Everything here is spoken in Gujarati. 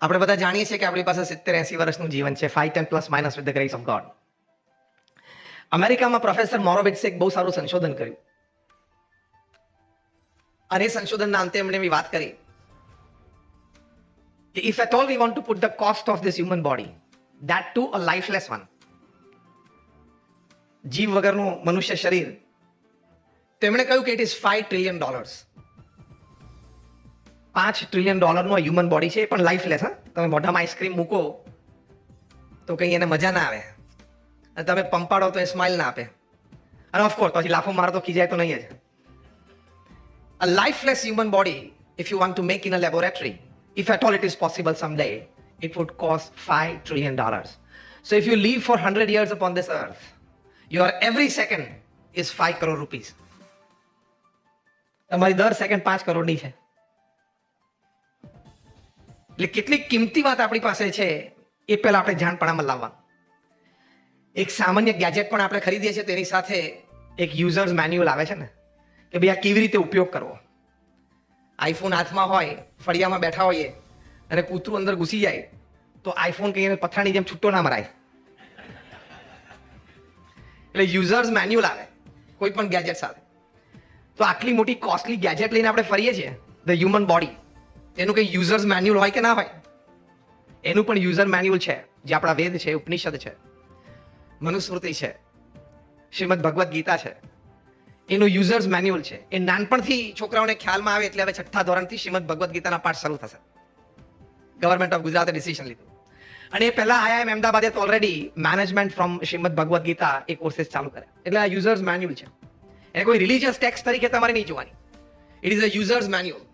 આપણે બધા જાણીએ છીએ કે આપણી પાસે 70-80 વર્ષનું જીવન છે, 5-10 plus minus with the grace of God. અમેરિકામાં પ્રોફેસર મોરોવિટ્સે એક બહુ સારું સંશોધન કર્યું અને એ સંશોધનના અંતે એમણે એવી વાત કરી કે if at all we want to put the cost of this human body, that to a lifeless one, જીવ વગરનું મનુષ્ય શરીર, તેમણે કહ્યું કે ઇટ ઇઝ $5 trillion. $5 trillion નો હ્યુમન બોડી છે, પણ લાઈફલેસ. હા, તમે મોઢામાં આઈસ્ક્રીમ મૂકો તો કંઈ એને મજા ના આવે, અને તમે પંપાડો તો એ સ્માઇલ ના આપે, અને ઓફકોર્સ પછી લાફો મારો તો ખીજાય તો નહીં જ. A lifeless human body, if you want to make in a laboratory, if at all it is possible someday, it would cost $5 trillion. So if you live for 100 years upon this earth, your every second is 5 crore rupees. તમારી દર સેકન્ડ 5 કરોડની છે. એટલે કેટલી કિંમતી વાત આપણી પાસે છે એ પહેલા આપણે જાણપણામાં લાવવા. એક સામાન્ય ગેજેટ પણ આપણે ખરીદીએ છીએ તેની સાથે એક યુઝર્સ મેન્યુઅલ આવે છે ને, કે ભાઈ આ કેવી રીતે ઉપયોગ કરવો. આઈફોન હાથમાં હોય, ફળિયામાં બેઠા હોઈએ અને કૂતરું અંદર ઘૂસી જાય તો આઈફોન કહીને પથરાની જેમ છૂટો ના મરાય. એટલે યુઝર્સ મેન્યુઅલ આવે કોઈ પણ ગેજેટ સાથે. તો આટલી મોટી કોસ્ટલી ગેજેટ લઈને આપણે ફરીએ છીએ, ધ હ્યુમન બોડી, એનું કંઈ યુઝર્સ મેન્યુઅલ હોય કે ના હોય? એનું પણ યુઝર મેન્યુઅલ છે, જે આપણા વેદ છે, ઉપનિષદ છે, મનુસ્મૃતિ છે, શ્રીમદ ભગવદ્ ગીતા છે, એનું યુઝર્સ મેન્યુઅલ છે. એ નાનપણથી છોકરાઓને ખ્યાલમાં આવે એટલે હવે 6થા ધોરણથી શ્રીમદ ભગવદ્ ગીતાના પાઠ શરૂ થશે. ગવર્મેન્ટ ઓફ ગુજરાતે ડિસિઝન લીધું, અને એ પહેલા IIM અમદાવાદે તો already management from Shrimad Bhagavad Gita એ કોર્सेस ચાલુ કર્યા. એટલે આ યુઝર્સ મેન્યુઅલ છે. એને કોઈ રિલિજિયસ ટેક્સ્ટ તરીકે તમારે નહીં જોવાની. It is a users manual.